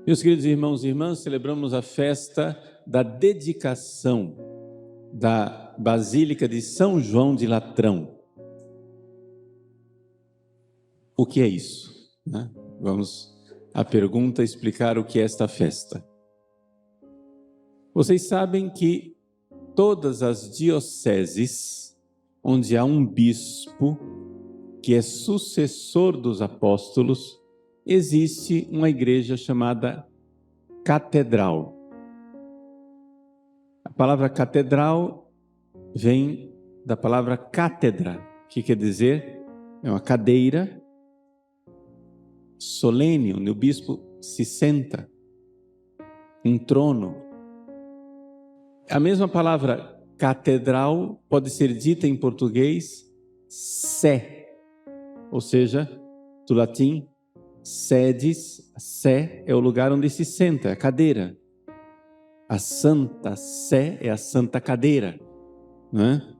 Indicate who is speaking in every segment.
Speaker 1: Meus queridos irmãos e irmãs, celebramos a festa da dedicação da Basílica de São João de Latrão. O que é isso? Vamos à pergunta explicar o que é esta festa. Vocês sabem que todas as dioceses onde há um bispo que é sucessor dos apóstolos, existe uma igreja chamada catedral. A palavra catedral vem da palavra cátedra, que quer dizer, é uma cadeira solene, onde o bispo se senta, um trono. A mesma palavra catedral pode ser dita em português sé, ou seja, do latim sedes, sé é o lugar onde se senta, a cadeira. A Santa Sé é a Santa Cadeira, né?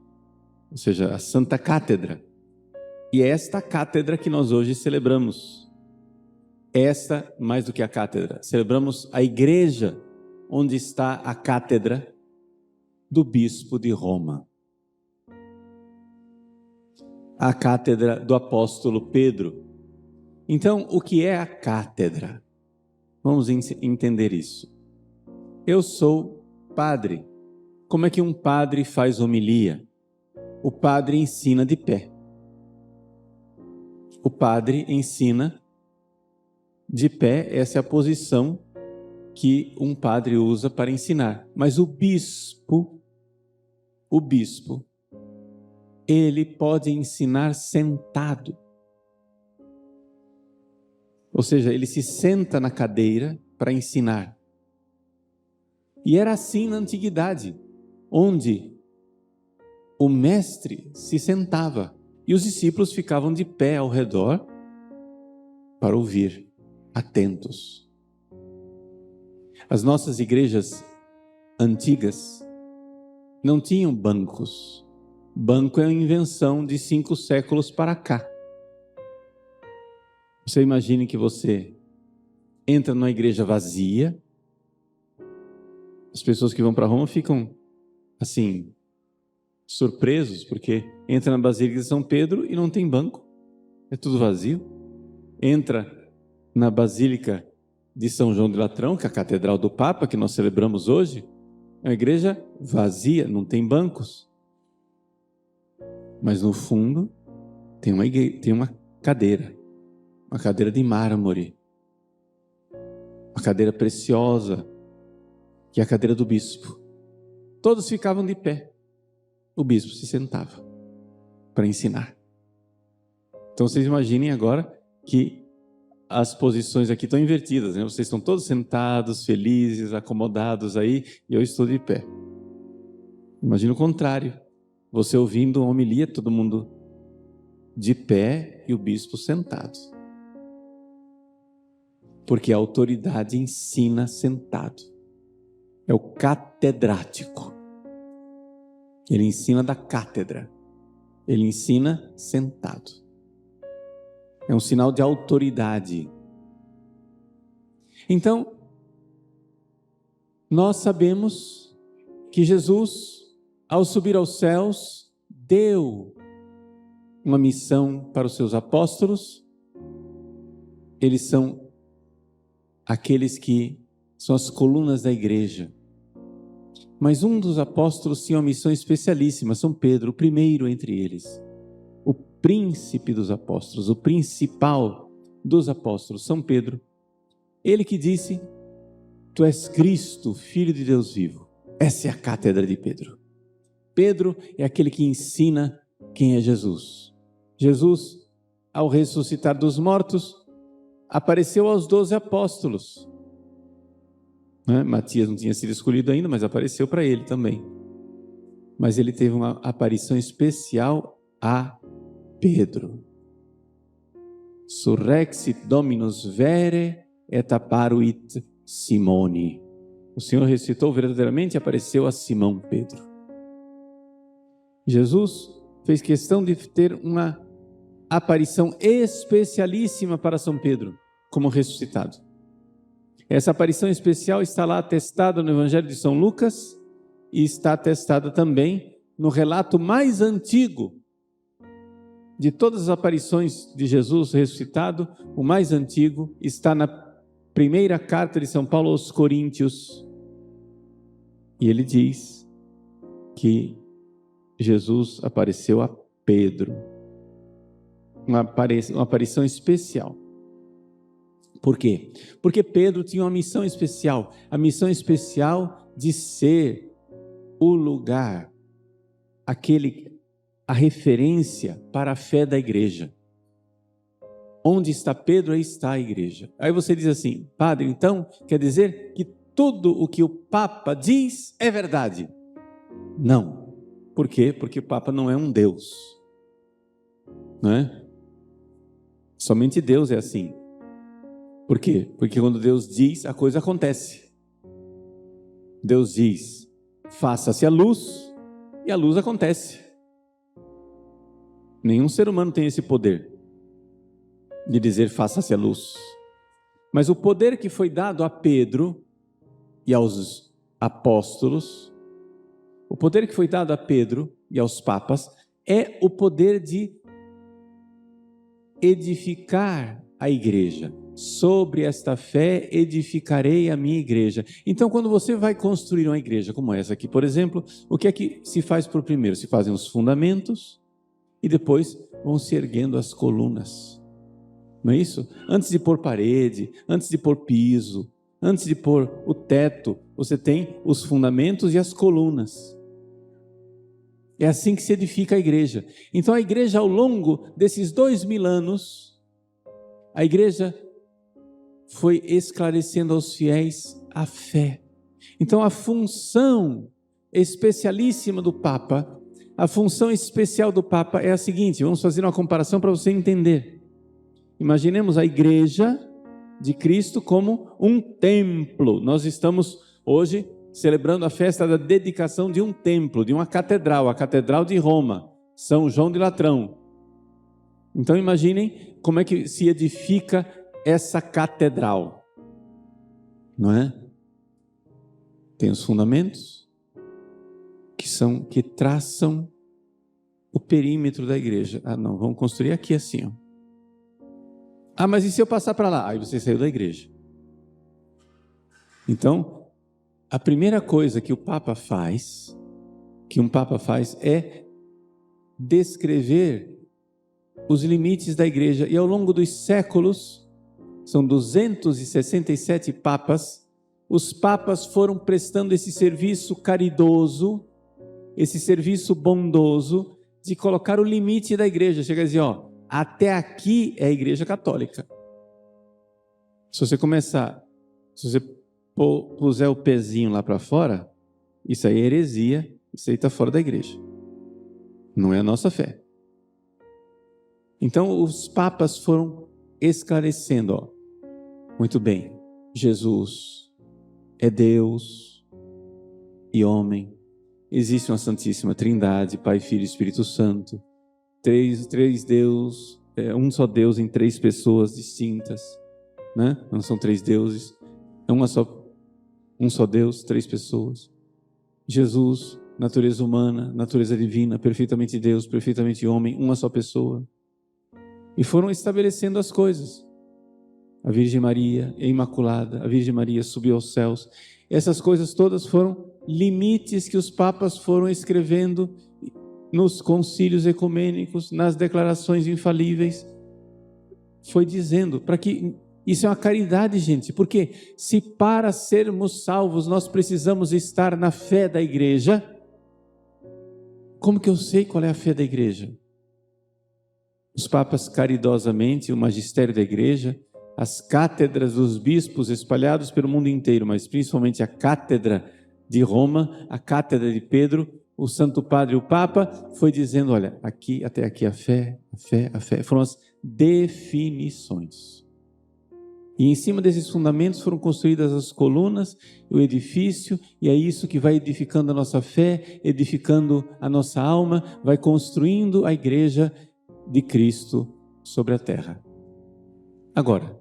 Speaker 1: Ou seja, a Santa Cátedra. E é esta cátedra que nós hoje celebramos. Esta, mais do que a cátedra, celebramos a igreja onde está a cátedra do bispo de Roma. A cátedra do apóstolo Pedro. Então, o que é a cátedra? Vamos entender isso. Eu sou padre. Como é que um padre faz homilia? O padre ensina de pé. O padre ensina de pé, essa é a posição que um padre usa para ensinar. Mas o bispo, ele pode ensinar sentado. Ou seja, ele se senta na cadeira para ensinar. E era assim na antiguidade, onde o mestre se sentava e os discípulos ficavam de pé ao redor para ouvir, atentos. As nossas igrejas antigas não tinham bancos. Banco é uma invenção de 5 séculos para cá. Você imagine que você entra numa igreja vazia. As pessoas que vão para Roma ficam assim, surpresos, porque entra na Basílica de São Pedro e não tem banco, é tudo vazio. Entra na Basílica de São João de Latrão, que é a Catedral do Papa, que nós celebramos hoje, é uma igreja vazia, não tem bancos. Mas no fundo tem uma cadeira de mármore, uma cadeira preciosa, que é a cadeira do bispo. Todos ficavam de pé. O bispo se sentava para ensinar. Então vocês imaginem agora que as posições aqui estão invertidas, né? Vocês estão todos sentados, felizes, acomodados aí, e eu estou de pé. Imagina o contrário. Você ouvindo uma homilia, todo mundo de pé e o bispo sentado. Porque a autoridade ensina sentado. É o catedrático. Ele ensina da cátedra. Ele ensina sentado. É um sinal de autoridade. Então, nós sabemos que Jesus, ao subir aos céus, deu uma missão para os seus apóstolos. Eles são aqueles que são as colunas da igreja. Mas um dos apóstolos tinha uma missão especialíssima, São Pedro, o primeiro entre eles. O príncipe dos apóstolos, o principal dos apóstolos, São Pedro. Ele que disse: Tu és Cristo, Filho de Deus vivo. Essa é a cátedra de Pedro. Pedro é aquele que ensina quem é Jesus. Jesus, ao ressuscitar dos mortos, apareceu aos 12 apóstolos. Matias não tinha sido escolhido ainda, mas apareceu para ele também. Mas ele teve uma aparição especial a Pedro. Surrexit Dominus vere et apparuit Simone. O Senhor ressuscitou verdadeiramente e apareceu a Simão Pedro. Jesus fez questão de ter uma aparição especialíssima para São Pedro, como ressuscitado. Essa aparição especial está lá atestada no Evangelho de São Lucas e está atestada também no relato mais antigo de todas as aparições de Jesus ressuscitado. O mais antigo está na primeira carta de São Paulo aos Coríntios. E ele diz que Jesus apareceu a Pedro. Uma aparição especial. Por quê? Porque Pedro tinha uma missão especial. A missão especial de ser o lugar, a referência para a fé da igreja. Onde está Pedro, aí está a igreja. Aí você diz assim: padre, então quer dizer que tudo o que o Papa diz é verdade? Não. Por quê? Porque o Papa não é um Deus. Não é? Somente Deus é assim. Por quê? Porque quando Deus diz, a coisa acontece. Deus diz: faça-se a luz, e a luz acontece. Nenhum ser humano tem esse poder de dizer faça-se a luz. Mas o poder que foi dado a Pedro e aos apóstolos, o poder que foi dado a Pedro e aos papas, é o poder de edificar a igreja. Sobre esta fé edificarei a minha igreja. Então, quando você vai construir uma igreja como essa aqui, por exemplo, o que é que se faz por primeiro? Se fazem os fundamentos e depois vão se erguendo as colunas. Não é isso? Antes de pôr parede, antes de pôr piso, antes de pôr o teto, você tem os fundamentos e as colunas. É assim que se edifica a igreja. Então a igreja, ao longo desses 2000 anos, a igreja foi esclarecendo aos fiéis a fé. Então a função especialíssima do Papa, a função especial do Papa é a seguinte: vamos fazer uma comparação para você entender. Imaginemos a igreja de Cristo como um templo. Nós estamos hoje celebrando a festa da dedicação de um templo, de uma catedral, a Catedral de Roma, São João de Latrão. Então imaginem como é que se edifica essa catedral, não é? Tem os fundamentos que traçam o perímetro da igreja. Ah, não, vamos construir aqui assim, ó. Ah, mas e se eu passar para lá? Aí você saiu da igreja. Então, a primeira coisa que um Papa faz é descrever os limites da igreja. E ao longo dos séculos, são 267 papas, os papas foram prestando esse serviço caridoso, esse serviço bondoso, de colocar o limite da igreja. Chega a dizer, ó, até aqui é a igreja católica. Se você puser o pezinho lá para fora, isso aí é heresia, isso aí está fora da igreja. Não é a nossa fé. Então os papas foram esclarecendo, ó. Muito bem, Jesus é Deus e homem. Existe uma Santíssima Trindade, Pai, Filho e Espírito Santo. Três Deus, um só Deus em três pessoas distintas, né? Não são três deuses, é um só Deus, três pessoas. Jesus, natureza humana, natureza divina, perfeitamente Deus, perfeitamente homem, uma só pessoa. E foram estabelecendo as coisas. A Virgem Maria é imaculada, a Virgem Maria subiu aos céus. Essas coisas todas foram limites que os papas foram escrevendo nos concílios ecumênicos, nas declarações infalíveis. Foi dizendo, para que isso é uma caridade, gente, porque se para sermos salvos nós precisamos estar na fé da igreja, como que eu sei qual é a fé da igreja? Os papas caridosamente, o magistério da igreja, as cátedras dos bispos espalhados pelo mundo inteiro, mas principalmente a cátedra de Roma, a cátedra de Pedro, o Santo Padre, o Papa, foi dizendo, olha, aqui, até aqui a fé, foram as definições. E em cima desses fundamentos foram construídas as colunas, o edifício, e é isso que vai edificando a nossa fé, edificando a nossa alma, vai construindo a igreja de Cristo sobre a terra. Agora,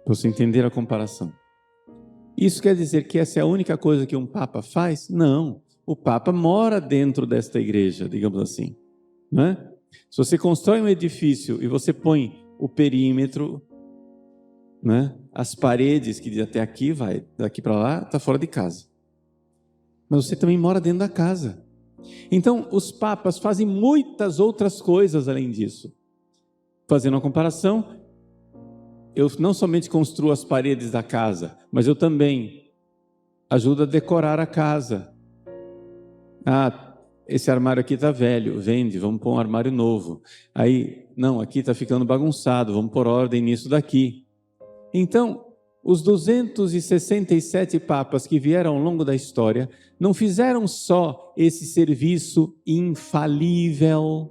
Speaker 1: para você entender a comparação, Isso quer dizer que essa é a única coisa que um Papa faz? Não. O Papa mora dentro desta igreja, digamos assim, não é? Se você constrói um edifício e você põe o perímetro, né? As paredes que até aqui vai, daqui para lá, está fora de casa. Mas você também mora dentro da casa. Então, os papas fazem muitas outras coisas além disso. Fazendo uma comparação, eu não somente construo as paredes da casa, mas eu também ajudo a decorar a casa. Ah, esse armário aqui está velho, vende, vamos pôr um armário novo. Aí, não, aqui está ficando bagunçado, vamos pôr ordem nisso daqui. Então, os 267 papas que vieram ao longo da história não fizeram só esse serviço infalível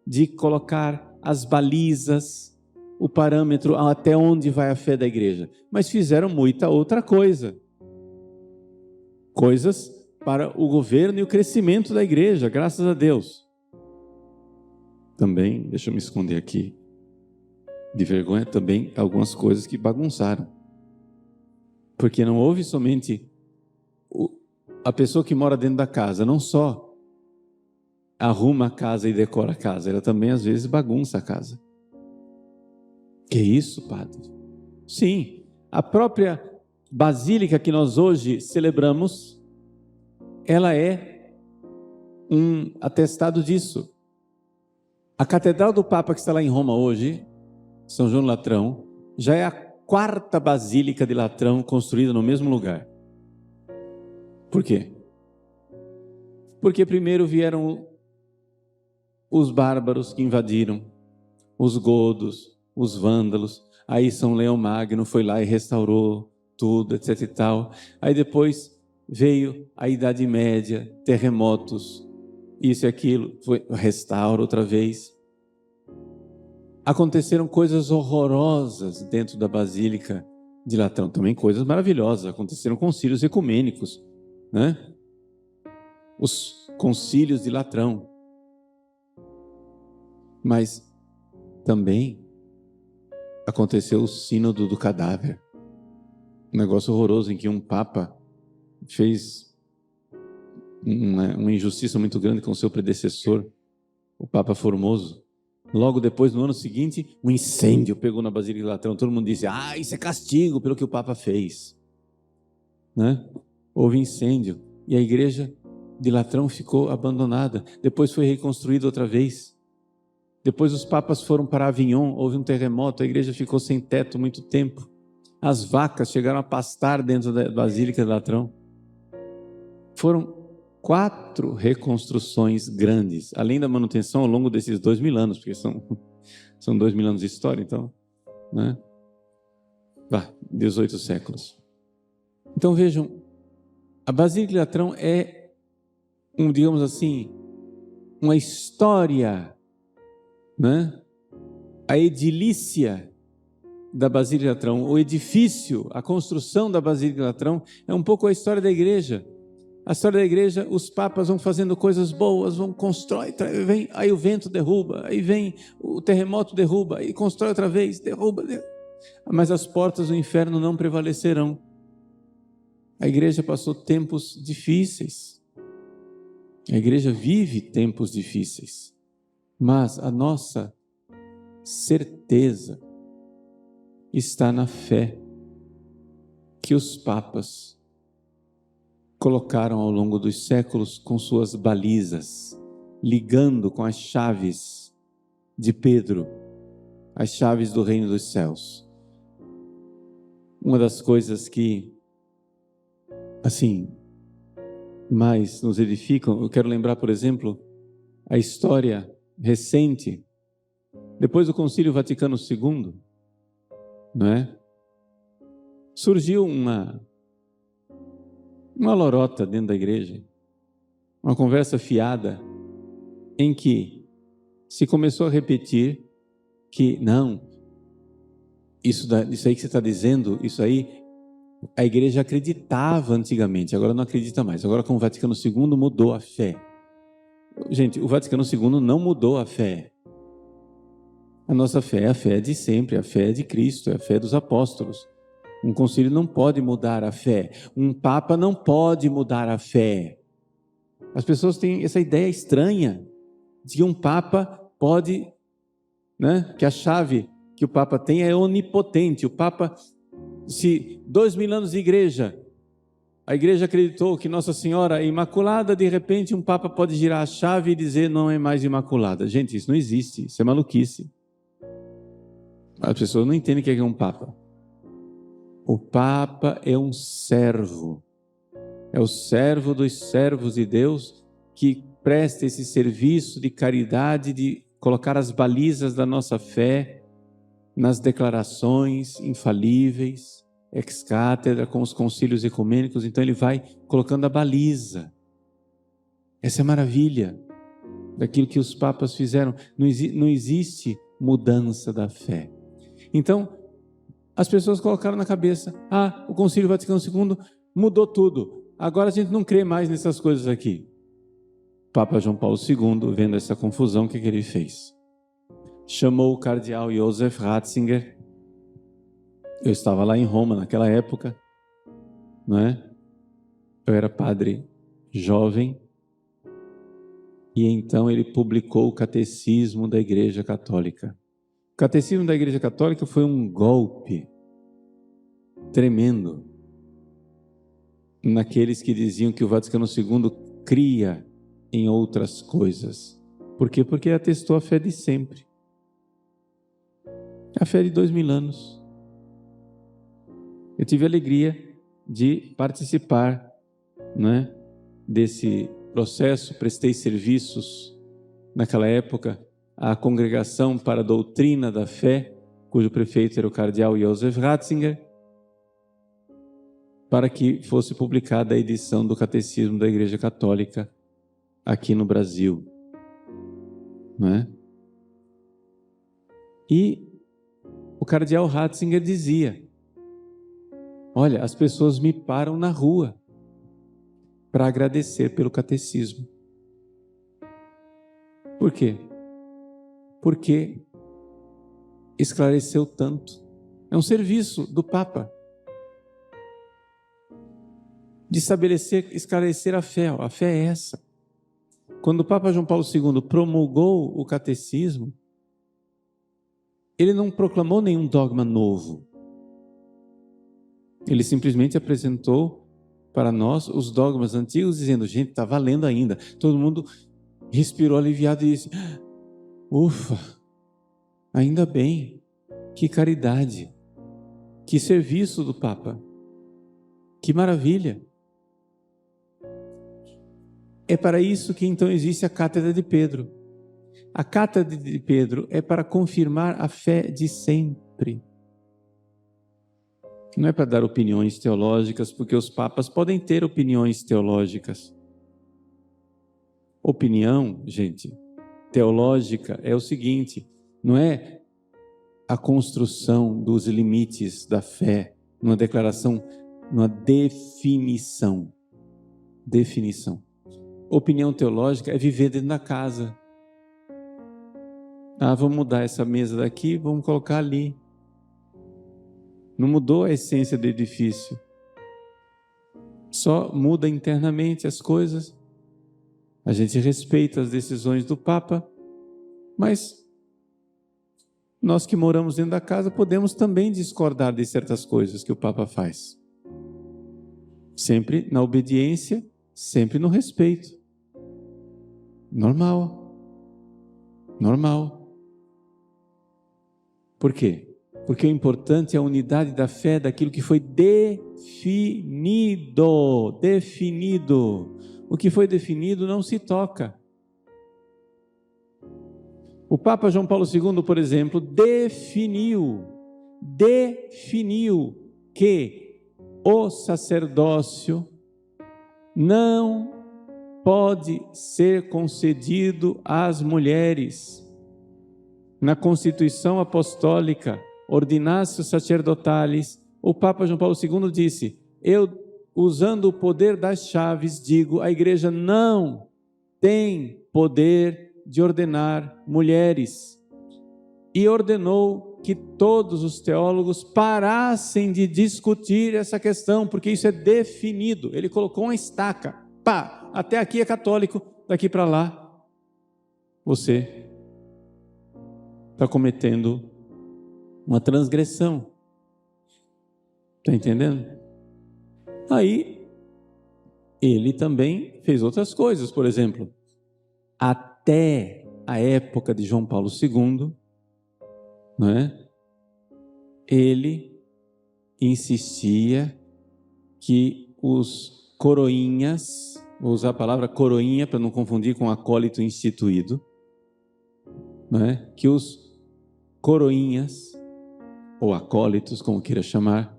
Speaker 1: de colocar as balizas, o parâmetro até onde vai a fé da igreja, mas fizeram muita outra coisa. Coisas para o governo e o crescimento da igreja, graças a Deus. Também, deixa eu me esconder aqui, de vergonha, também algumas coisas que bagunçaram. Porque não houve somente a pessoa que mora dentro da casa, não só arruma a casa e decora a casa, ela também às vezes bagunça a casa. Que isso, padre? Sim, a própria basílica que nós hoje celebramos, ela é um atestado disso. A Catedral do Papa que está lá em Roma hoje, São João de Latrão, já é a 4ª basílica de Latrão construída no mesmo lugar. Por quê? Porque primeiro vieram os bárbaros que invadiram, os godos, os vândalos, aí São Leão Magno foi lá e restaurou tudo, etc e tal. Aí depois veio a Idade Média, terremotos, isso e aquilo, restaura outra vez. Aconteceram coisas horrorosas dentro da Basílica de Latrão, também coisas maravilhosas, aconteceram concílios ecumênicos, né? Os concílios de Latrão. Mas também aconteceu o sínodo do cadáver, um negócio horroroso em que um papa fez uma injustiça muito grande com o seu predecessor, o Papa Formoso. Logo depois, no ano seguinte, um incêndio pegou na Basílica de Latrão. Todo mundo disse, isso é castigo pelo que o Papa fez, né? Houve incêndio e a igreja de Latrão ficou abandonada. Depois foi reconstruída outra vez. Depois os papas foram para Avignon, houve um terremoto, a igreja ficou sem teto muito tempo. As vacas chegaram a pastar dentro da Basílica de Latrão. Foram 4 reconstruções grandes, além da manutenção ao longo desses 2000 anos, porque são 2000 anos de história, então, né? 18 séculos. Então vejam, a Basílica de Latrão é, digamos assim, uma história, né? A edilícia da Basílica de Latrão, o edifício, a construção da Basílica de Latrão é um pouco a história da igreja. A história da igreja, os papas vão fazendo coisas boas, vão constrói, aí o vento derruba, aí vem o terremoto derruba, aí constrói outra vez, derruba. Mas as portas do inferno não prevalecerão. A igreja passou tempos difíceis. A igreja vive tempos difíceis. Mas a nossa certeza está na fé que os papas colocaram ao longo dos séculos com suas balizas, ligando com as chaves de Pedro, as chaves do reino dos céus. Uma das coisas que, assim, mais nos edificam, eu quero lembrar, por exemplo, a história recente, depois do Concílio Vaticano II, não é? Surgiu uma lorota dentro da igreja, uma conversa fiada, em que se começou a repetir que, não, isso aí que você está dizendo, isso aí, a igreja acreditava antigamente, agora não acredita mais, agora com o Vaticano II mudou a fé. Gente, o Vaticano II não mudou a fé. A nossa fé é a fé de sempre, a fé de Cristo, é a fé dos apóstolos. Um concílio não pode mudar a fé. Um papa não pode mudar a fé. As pessoas têm essa ideia estranha de que um papa pode, né, que a chave que o papa tem é onipotente. O papa, se 2000 anos de igreja, a igreja acreditou que Nossa Senhora é imaculada, de repente um papa pode girar a chave e dizer não é mais imaculada. Gente, isso não existe, isso é maluquice. As pessoas não entendem o que é um papa. O papa é um servo. É o servo dos servos de Deus que presta esse serviço de caridade, de colocar as balizas da nossa fé nas declarações infalíveis, ex cátedra, com os concílios ecumênicos. Então ele vai colocando a baliza. Essa é a maravilha daquilo que os papas fizeram. Não existe mudança da fé. Então, as pessoas colocaram na cabeça, o Concílio Vaticano II mudou tudo. Agora a gente não crê mais nessas coisas aqui. Papa João Paulo II, vendo essa confusão, o que ele fez? Chamou o cardeal Joseph Ratzinger. Eu estava lá em Roma naquela época, não é? Eu era padre jovem, e então ele publicou o Catecismo da Igreja Católica. O Catecismo da Igreja Católica foi um golpe tremendo naqueles que diziam que o Vaticano II cria em outras coisas. Por quê? Porque atestou a fé de sempre. A fé de 2000 anos. Eu tive a alegria de participar, né, desse processo, prestei serviços naquela época à Congregação para a Doutrina da Fé, cujo prefeito era o cardeal Joseph Ratzinger, para que fosse publicada a edição do Catecismo da Igreja Católica aqui no Brasil, não é? E o cardeal Ratzinger dizia: olha, as pessoas me param na rua para agradecer pelo catecismo. Por quê? Porque esclareceu tanto. É um serviço do Papa de esclarecer a fé. A fé é essa. Quando o Papa João Paulo II promulgou o catecismo, ele não proclamou nenhum dogma novo. Ele simplesmente apresentou para nós os dogmas antigos, dizendo: gente, está valendo ainda. Todo mundo respirou aliviado e disse: ufa, ainda bem, que caridade, que serviço do Papa, que maravilha. É para isso que então existe a Cátedra de Pedro. A Cátedra de Pedro é para confirmar a fé de sempre. Não é para dar opiniões teológicas, porque os papas podem ter opiniões teológicas. Opinião, gente, teológica é o seguinte: não é a construção dos limites da fé, numa declaração, numa definição. Opinião teológica é viver dentro da casa. Vamos mudar essa mesa daqui, vamos colocar ali. Não mudou a essência do edifício. Só muda internamente as coisas. A gente respeita as decisões do Papa, mas nós que moramos dentro da casa podemos também discordar de certas coisas que o Papa faz. Sempre na obediência, sempre no respeito. Normal. Por quê? Porque o importante é a unidade da fé daquilo que foi definido. O que foi definido não se toca. O Papa João Paulo II, por exemplo, definiu que o sacerdócio não pode ser concedido às mulheres. Na Constituição Apostólica Ordinatio Sacerdotalis, o Papa João Paulo II disse: eu, usando o poder das chaves, digo, a igreja não tem poder de ordenar mulheres. e ordenou que todos os teólogos parassem de discutir essa questão, porque isso é definido. Ele colocou uma estaca, pá, até aqui é católico, daqui para lá você está cometendo uma transgressão. Está entendendo? Aí, ele também fez outras coisas, por exemplo, até a época de João Paulo II, não é? Ele insistia que os coroinhas, vou usar a palavra coroinha para não confundir com acólito instituído, não é? Que os coroinhas, ou acólitos, como queira chamar,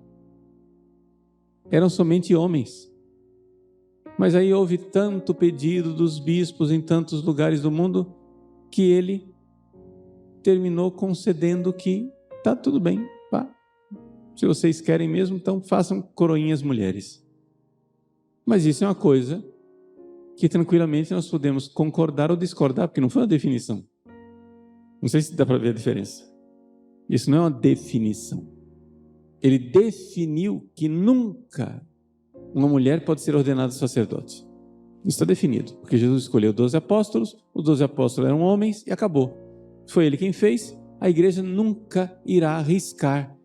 Speaker 1: eram somente homens. Mas aí houve tanto pedido dos bispos em tantos lugares do mundo que ele terminou concedendo que tá tudo bem, pá. Se vocês querem mesmo, então façam coroinhas mulheres. Mas isso é uma coisa que tranquilamente nós podemos concordar ou discordar, porque não foi uma definição. Não sei se dá para ver a diferença. Isso não é uma definição. Ele definiu que nunca uma mulher pode ser ordenada sacerdote. Isso está definido, porque Jesus escolheu 12 apóstolos, os 12 apóstolos eram homens e acabou. Foi ele quem fez, a igreja nunca irá arriscar.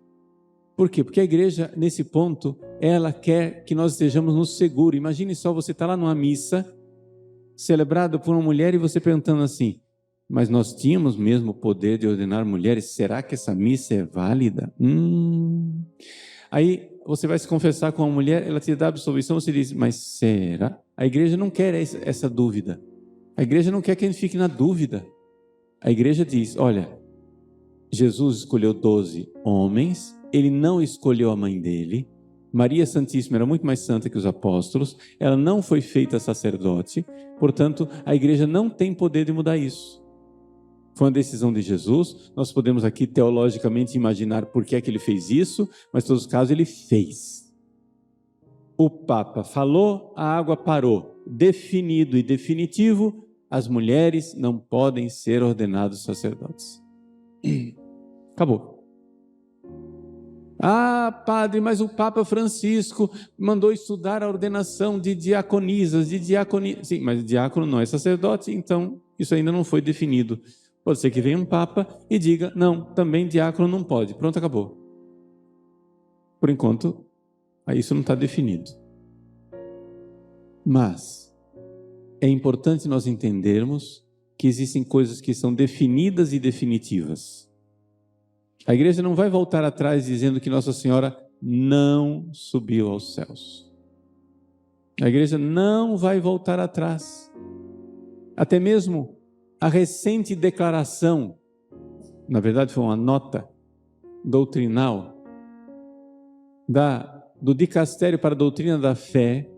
Speaker 1: Por quê? Porque a igreja, nesse ponto, ela quer que nós estejamos no seguro. Imagine só, você está lá numa missa, celebrada por uma mulher, e você perguntando assim, mas nós tínhamos mesmo o poder de ordenar mulheres, será que essa missa é válida? Aí você vai se confessar com uma mulher, ela te dá absolvição, você diz, mas será? A igreja não quer essa dúvida. A igreja não quer que a gente fique na dúvida. A igreja diz, olha, Jesus escolheu 12 homens, ele não escolheu a mãe dele, Maria Santíssima era muito mais santa que os apóstolos, ela não foi feita sacerdote, portanto, a igreja não tem poder de mudar isso. Foi uma decisão de Jesus, nós podemos aqui teologicamente imaginar por que é que ele fez isso, mas em todos os casos ele fez. O Papa falou, a água parou. Definido e definitivo, as mulheres não podem ser ordenadas sacerdotes. Acabou. Ah, padre, mas o Papa Francisco mandou estudar a ordenação de diaconisas, Sim, mas diácono não é sacerdote, então isso ainda não foi definido. Pode ser que venha um Papa e diga, não, também diácono não pode. Pronto, acabou. Por enquanto, isso não está definido. Mas é importante nós entendermos que existem coisas que são definidas e definitivas. A igreja não vai voltar atrás dizendo que Nossa Senhora não subiu aos céus. A igreja não vai voltar atrás. Até mesmo a recente declaração, na verdade foi uma nota doutrinal, do Dicastério para a Doutrina da Fé,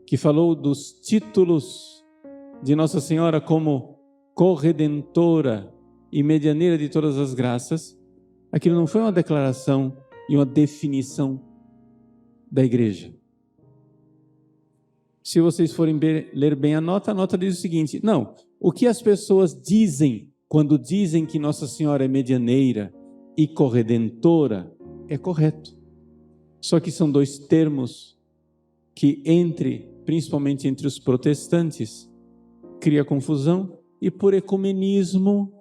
Speaker 1: que falou dos títulos de Nossa Senhora como corredentora e medianeira de todas as graças. Aquilo não foi uma declaração e uma definição da igreja. Se vocês forem ler bem a nota diz o seguinte, não, o que as pessoas dizem quando dizem que Nossa Senhora é medianeira e corredentora é correto. Só que são dois termos que principalmente entre os protestantes, cria confusão e por ecumenismo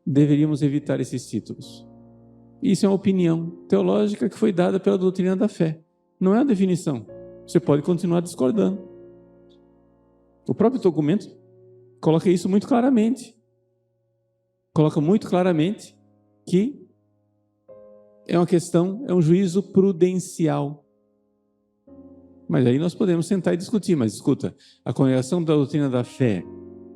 Speaker 1: deveríamos evitar esses títulos. Isso é uma opinião teológica que foi dada pela doutrina da fé. Não é uma definição. Você pode continuar discordando. O próprio documento coloca isso muito claramente. Coloca muito claramente que é uma questão, é um juízo prudencial. Mas aí nós podemos sentar e discutir. Mas escuta, a Congregação da Doutrina da Fé,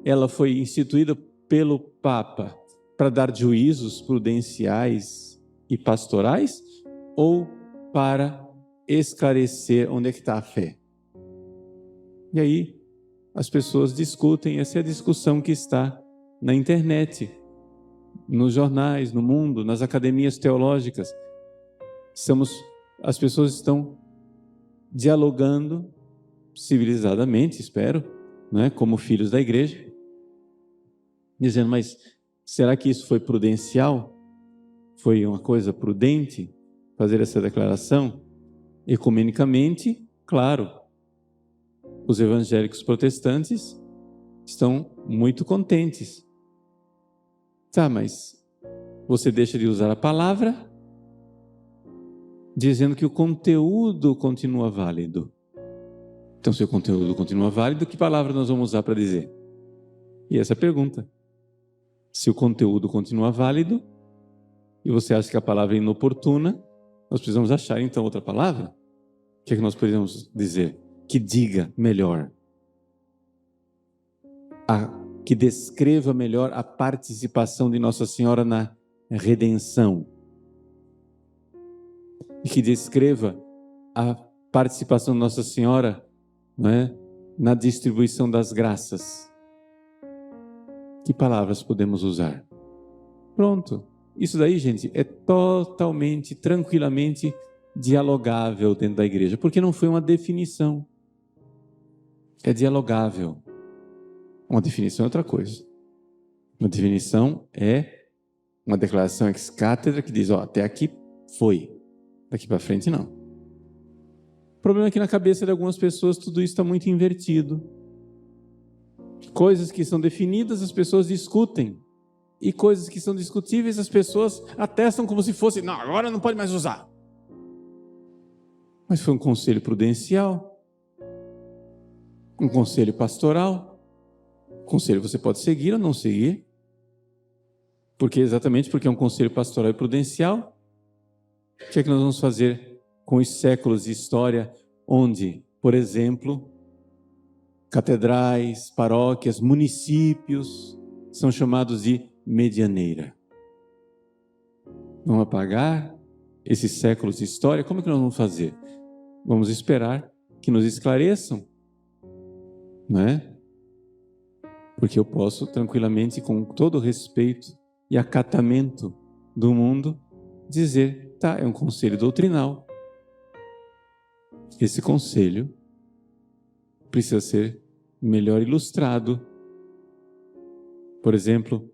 Speaker 1: ela foi instituída pelo Papa para dar juízos prudenciais e pastorais ou para esclarecer onde é que está a fé? E aí as pessoas discutem, essa é a discussão que está na internet, nos jornais, no mundo, nas academias teológicas. As pessoas estão dialogando civilizadamente, espero, né, como filhos da igreja, dizendo, mas será que isso foi prudencial? foi uma coisa prudente fazer essa declaração? Ecumenicamente, claro, os evangélicos protestantes estão muito contentes. Tá, mas você deixa de usar a palavra, dizendo que o conteúdo continua válido. Então, se o conteúdo continua válido, que palavra nós vamos usar para dizer? E essa é a pergunta. Se o conteúdo continua válido, e você acha que a palavra é inoportuna, nós precisamos achar então outra palavra. O que é que nós podemos dizer? Que diga melhor. Que descreva melhor a participação de Nossa Senhora na redenção. E que descreva a participação de Nossa Senhora, não é, na distribuição das graças. Que palavras podemos usar? Pronto. Isso daí, gente, é totalmente, tranquilamente dialogável dentro da igreja, porque não foi uma definição. É dialogável. Uma definição é outra coisa. Uma definição é uma declaração ex cátedra que diz, até aqui foi, daqui para frente não. O problema é que na cabeça de algumas pessoas tudo isso está muito invertido. Coisas que são definidas as pessoas discutem, e coisas que são discutíveis as pessoas atestam como se fosse, não, agora não pode mais usar. Mas foi um conselho prudencial, um conselho pastoral. Conselho você pode seguir ou não seguir, exatamente porque é um conselho pastoral e prudencial. O que é que nós vamos fazer com os séculos de história onde, por exemplo, catedrais, paróquias, municípios são chamados de medianeira? Vamos apagar esses séculos de história? Como é que nós vamos fazer? Vamos esperar que nos esclareçam, não é? Porque eu posso tranquilamente, com todo o respeito e acatamento do mundo, dizer, tá, é um conselho doutrinal. Esse conselho precisa ser melhor ilustrado. Por exemplo,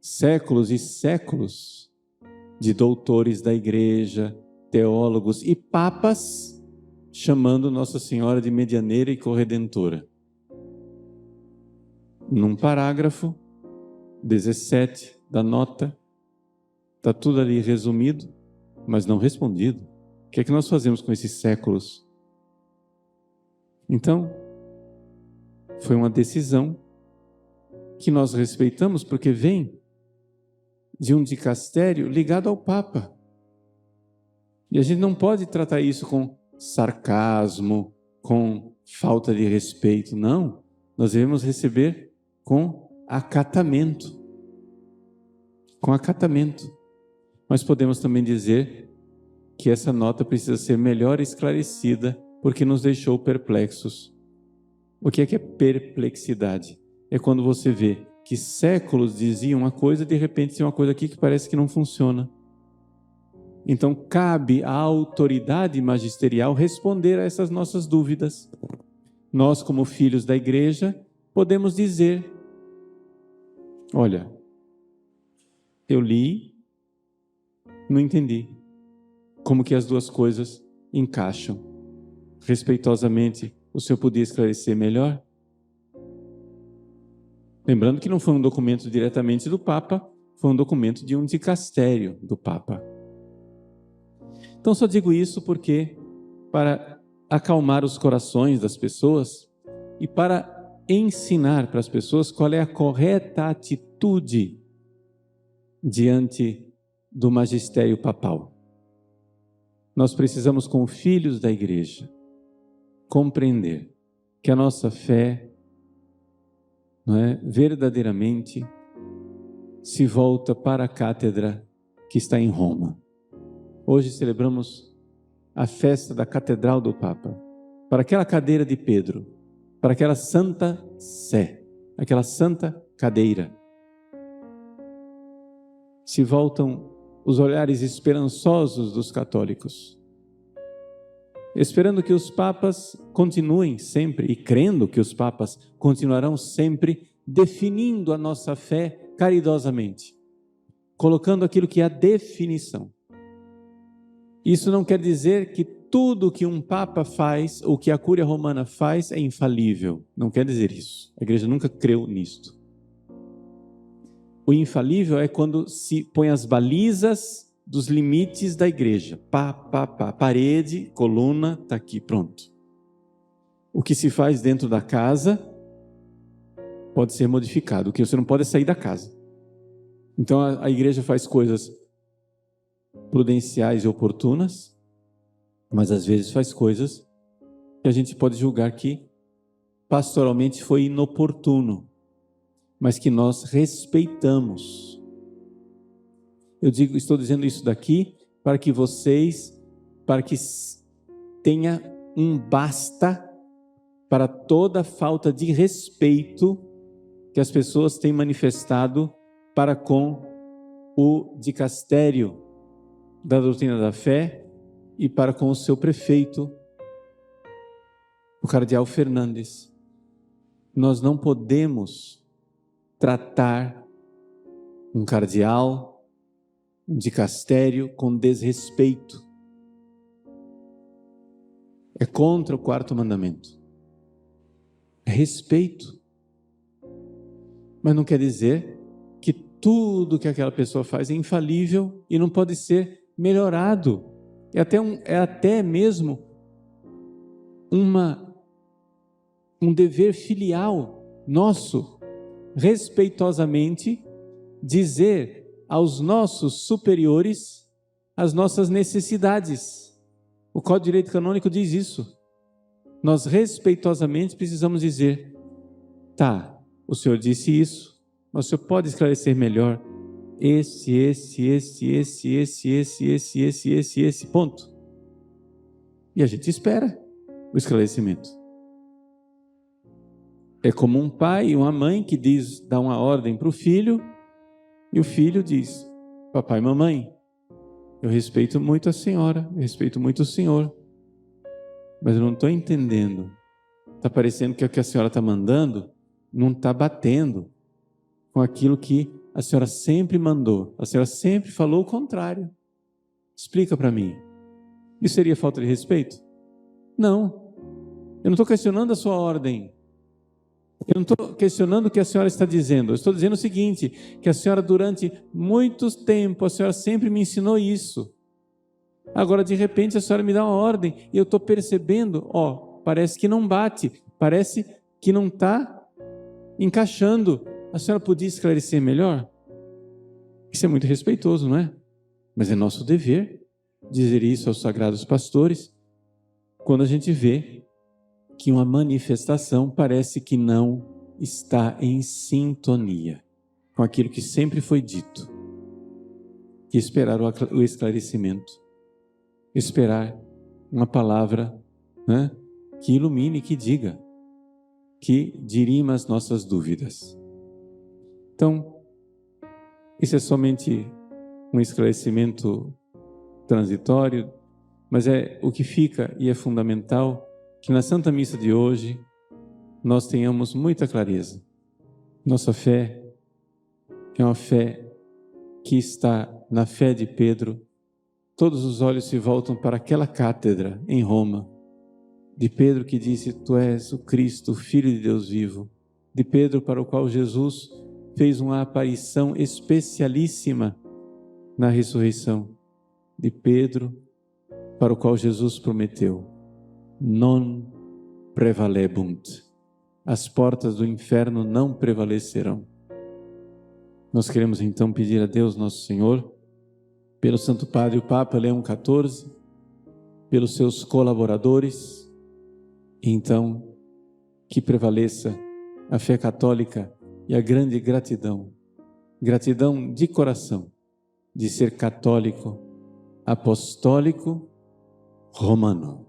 Speaker 1: séculos e séculos de doutores da igreja, teólogos e papas chamando Nossa Senhora de medianeira e corredentora. Num parágrafo 17 da nota, está tudo ali resumido, mas não respondido. O que é que nós fazemos com esses séculos? Então, foi uma decisão que nós respeitamos porque vem de um dicastério ligado ao Papa. E a gente não pode tratar isso com sarcasmo, com falta de respeito, não. Nós devemos receber com acatamento. Com acatamento. Mas podemos também dizer que essa nota precisa ser melhor esclarecida porque nos deixou perplexos. O que é perplexidade? É quando você vê que séculos diziam uma coisa e de repente tem uma coisa aqui que parece que não funciona. Então cabe à autoridade magisterial responder a essas nossas dúvidas. Nós, como filhos da igreja, podemos dizer, olha, eu li, não entendi como que as duas coisas encaixam. Respeitosamente, o senhor podia esclarecer melhor? Lembrando que não foi um documento diretamente do Papa, foi um documento de um dicastério do Papa. Então só digo isso porque para acalmar os corações das pessoas e para ensinar para as pessoas qual é a correta atitude diante do magistério papal. Nós precisamos, como filhos da igreja, compreender que a nossa fé, não é, verdadeiramente se volta para a cátedra que está em Roma. Hoje celebramos a festa da Catedral do Papa, para aquela cadeira de Pedro, para aquela Santa Sé, aquela santa cadeira. Se voltam os olhares esperançosos dos católicos, esperando que os papas continuem sempre, e crendo que os papas continuarão sempre definindo a nossa fé caridosamente, colocando aquilo que é a definição. Isso não quer dizer que tudo que um Papa faz, ou que a Cúria Romana faz, é infalível. Não quer dizer isso. A Igreja nunca creu nisto. O infalível é quando se põe as balizas dos limites da Igreja. Parede, coluna, está aqui, pronto. O que se faz dentro da casa pode ser modificado. O que você não pode é sair da casa. Então a Igreja faz coisas prudenciais e oportunas, mas às vezes faz coisas que a gente pode julgar que pastoralmente foi inoportuno, mas que nós respeitamos. Estou dizendo isso daqui para que tenha um basta para toda falta de respeito que as pessoas têm manifestado para com o dicastério da doutrina da fé e para com o seu prefeito, o cardeal Fernandes. Nós não podemos tratar um cardeal, um dicastério com desrespeito. É contra o 4º mandamento. É respeito. Mas não quer dizer que tudo que aquela pessoa faz é infalível e não pode ser melhorado. É até mesmo um dever filial nosso, respeitosamente, dizer aos nossos superiores as nossas necessidades. O Código de Direito Canônico diz isso. Nós respeitosamente precisamos dizer: tá, o senhor disse isso, mas o senhor pode esclarecer melhor esse ponto. E a gente espera o esclarecimento. É como um pai e uma mãe que dá uma ordem para o filho, e o filho diz: papai e mamãe, eu respeito muito a senhora, eu respeito muito o senhor, mas eu não estou entendendo. Está parecendo que o que a senhora está mandando não está batendo com aquilo que a senhora sempre mandou. A senhora sempre falou o contrário. Explica para mim. Isso seria falta de respeito? Não. Eu não estou questionando a sua ordem. Eu não estou questionando o que a senhora está dizendo. Eu estou dizendo o seguinte, que a senhora durante muito tempo, a senhora sempre me ensinou isso. Agora de repente a senhora me dá uma ordem e eu estou percebendo, parece que não bate, parece que não está encaixando. A senhora podia esclarecer melhor? Isso é muito respeitoso, não é? Mas é nosso dever dizer isso aos sagrados pastores quando a gente vê que uma manifestação parece que não está em sintonia com aquilo que sempre foi dito. E esperar o esclarecimento. Esperar uma palavra, né, que ilumine, que diga, que dirima as nossas dúvidas. Então, isso é somente um esclarecimento transitório, mas é o que fica e é fundamental que na Santa Missa de hoje nós tenhamos muita clareza. Nossa fé é uma fé que está na fé de Pedro. Todos os olhos se voltam para aquela cátedra em Roma, de Pedro que disse: Tu és o Cristo, o Filho de Deus vivo. De Pedro para o qual Jesus fez uma aparição especialíssima na ressurreição. De Pedro para o qual Jesus prometeu: Non prevalebunt. As portas do inferno não prevalecerão. Nós queremos então pedir a Deus nosso Senhor, pelo Santo Padre o Papa Leão XIV, pelos seus colaboradores, e então que prevaleça a fé católica e a grande gratidão de coração, de ser católico, apostólico, romano.